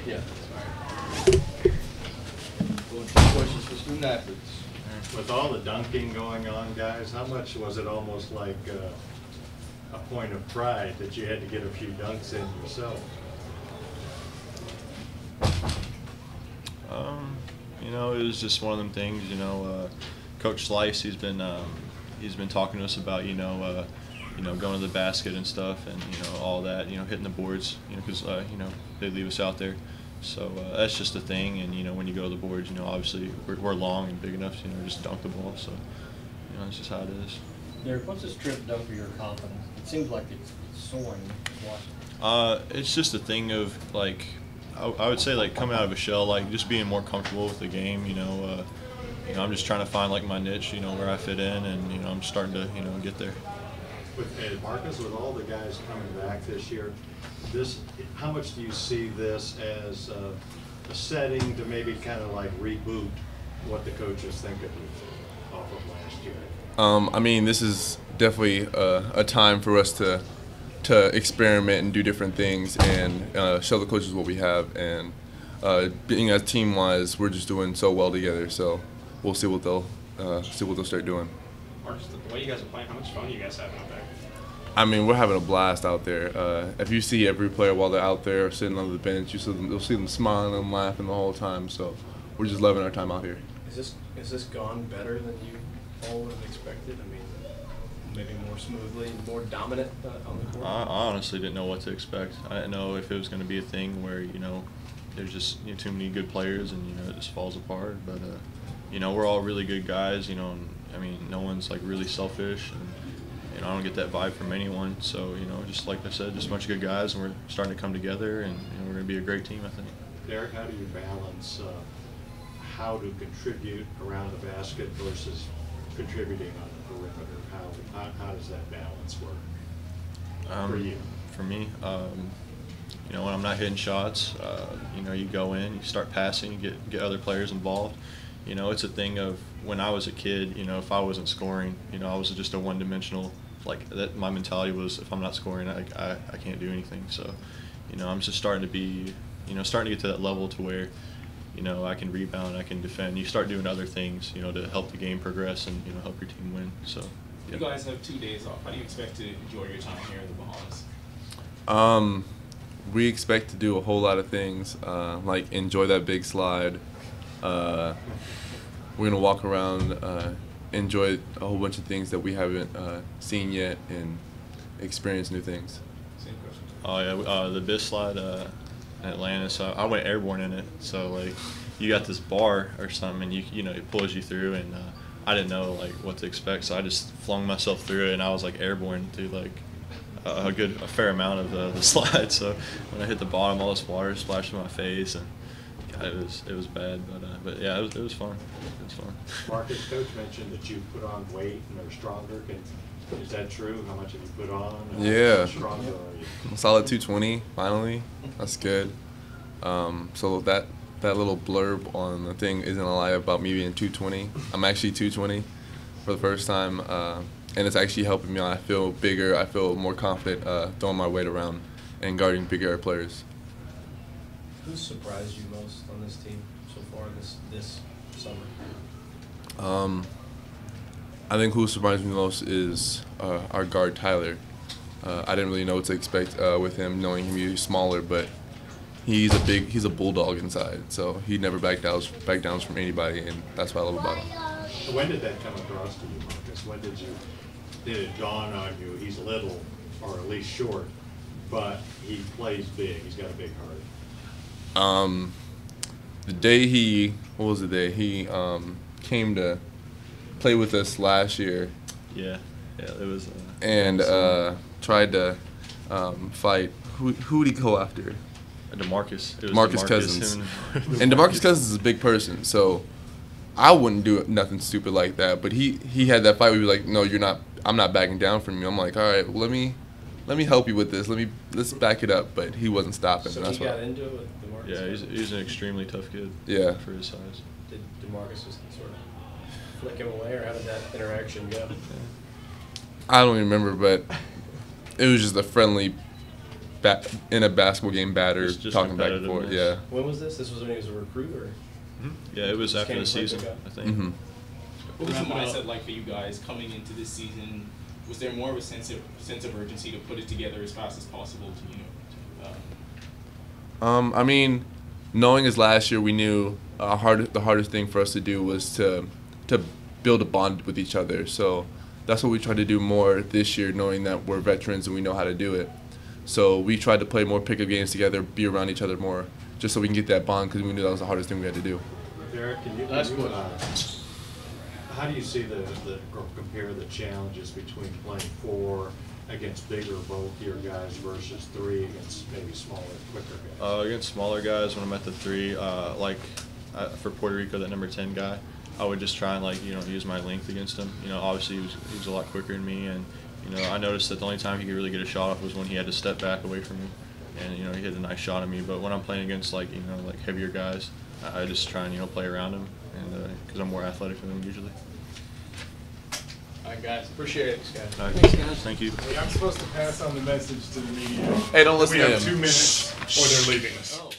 Yeah. Sorry. Well, two questions for student athletes. With all the dunking going on, guys, how much was it almost like a point of pride that you had to get a few dunks in yourself? You know, it was just one of them things. You know, Coach Slice, he's been talking to us about going to the basket and stuff, and all that. Hitting the boards. Because they leave us out there. So that's just a thing. And when you go to the boards, obviously we're long and big enough to just dunk the ball. So that's just how it is. Derek, what's this trip done for your confidence? It seems like it's soaring. It's just a thing of like. I would say like coming out of a shell, like just being more comfortable with the game. I'm just trying to find like my niche, where I fit in, and I'm starting to get there. With Marcus, with all the guys coming back this year, how much do you see this as a setting to maybe kind of like reboot what the coaches think of off of last year? I mean, this is definitely a time for us to experiment and do different things and show the coaches what we have. And being as team-wise, we're just doing so well together. So we'll see what they'll start doing. Marcus, the way you guys are playing, how much fun are you guys having out there? I mean, we're having a blast out there. If you see every player while they're out there sitting on the bench, you'll see them smiling and laughing the whole time. So we're just loving our time out here. Is this gone better than you all would have expected? I mean, maybe more smoothly, more dominant on the court? I honestly didn't know what to expect. I didn't know if it was going to be a thing where there's just too many good players and it just falls apart. But we're all really good guys. And I mean, no one's like really selfish, and I don't get that vibe from anyone. So just like I said, just a bunch of good guys, and we're starting to come together, and we're going to be a great team, I think. Derek, how do you balance how to contribute around the basket versus contributing on the perimeter? How does that balance work for you? For me, when I'm not hitting shots, you go in, you start passing, you get other players involved. It's a thing of when I was a kid, if I wasn't scoring, I was just a one-dimensional, like that. My mentality was if I'm not scoring, I can't do anything. So, I'm just starting to be, starting to get to that level to where, I can rebound, I can defend. You start doing other things, to help the game progress and, help your team win. So, yeah. You guys have 2 days off. How do you expect to enjoy your time here in the Bahamas? We expect to do a whole lot of things, like enjoy that big slide. We're going to walk around, enjoy a whole bunch of things that we haven't seen yet, and experience new things. Same question. Oh, yeah, the BIS slide in Atlanta, so I went airborne in it. So, like, you got this bar or something, and it pulls you through, and I didn't know, like, what to expect, so I just flung myself through it, and I was, like, airborne through, like, a fair amount of the slide. So when I hit the bottom, all this water splashed in my face, and God, it was bad. But yeah, it was fun. It was fun. Marcus, Coach mentioned that you put on weight and are stronger. Is that true? How much have you put on? Yeah. How stronger are you? A solid 220, finally. That's good. So that little blurb on the thing isn't a lie about me being 220. I'm actually 220 for the first time. And it's actually helping me. I feel bigger. I feel more confident throwing my weight around and guarding bigger players. Who's surprised you most on this team so far this summer? I think who surprised me most is our guard Tyler. I didn't really know what to expect with him, knowing him he's smaller, but he's a bulldog inside. So he never back downs from anybody, and that's what I love about him. So when did that come across to you, Marcus? When did it dawn on you? He's little, or at least short, but he plays big. He's got a big heart. The day he came to play with us last year. Yeah, it was. And tried to fight. Who did he go after? DeMarcus. It was DeMarcus Cousins. And DeMarcus Cousins is a big person, so I wouldn't do nothing stupid like that. But he had that fight where he was like, "No, you're not. I'm not backing down from you." I'm like, "All right, well, let me help you with this. Let's back it up." But he wasn't stopping. So that's he got into it with DeMarcus? Yeah, he's an extremely tough kid. Yeah. For his size. Did DeMarcus just sort of flick him away, or how did that interaction go? I don't even remember, but it was just a friendly in a basketball game batter, Just talking back and forth. competitiveness. Yeah. When was this? This was when he was a recruit, or? Yeah, it was Just after came the to play season, pickup? I think. Mm-hmm. What was the mindset like for you guys coming into this season? Was there more of a sense of urgency to put it together as fast as possible to I mean, knowing as last year, we knew the hardest thing for us to do was to build a bond with each other. So that's what we tried to do more this year, knowing that we're veterans and we know how to do it. So we tried to play more pickup games together, be around each other more, just so we can get that bond, because we knew that was the hardest thing we had to do. Derek, how do you see compare the challenges between playing 4 against bigger, bulkier guys versus 3 against maybe smaller, quicker guys? Against smaller guys, when I'm at the 3, for Puerto Rico, that number 10 guy, I would just try and use my length against him. Obviously he was a lot quicker than me, and I noticed that the only time he could really get a shot off was when he had to step back away from me, and he hit a nice shot at me. But when I'm playing against heavier guys, I just try and play around him, and because I'm more athletic than him usually. All right, guys. Appreciate it, guys. All right. Thanks, guys. Thank you. Hey, I'm supposed to pass on the message to the media. Hey, don't listen We to have him. 2 minutes or they're leaving us. Oh.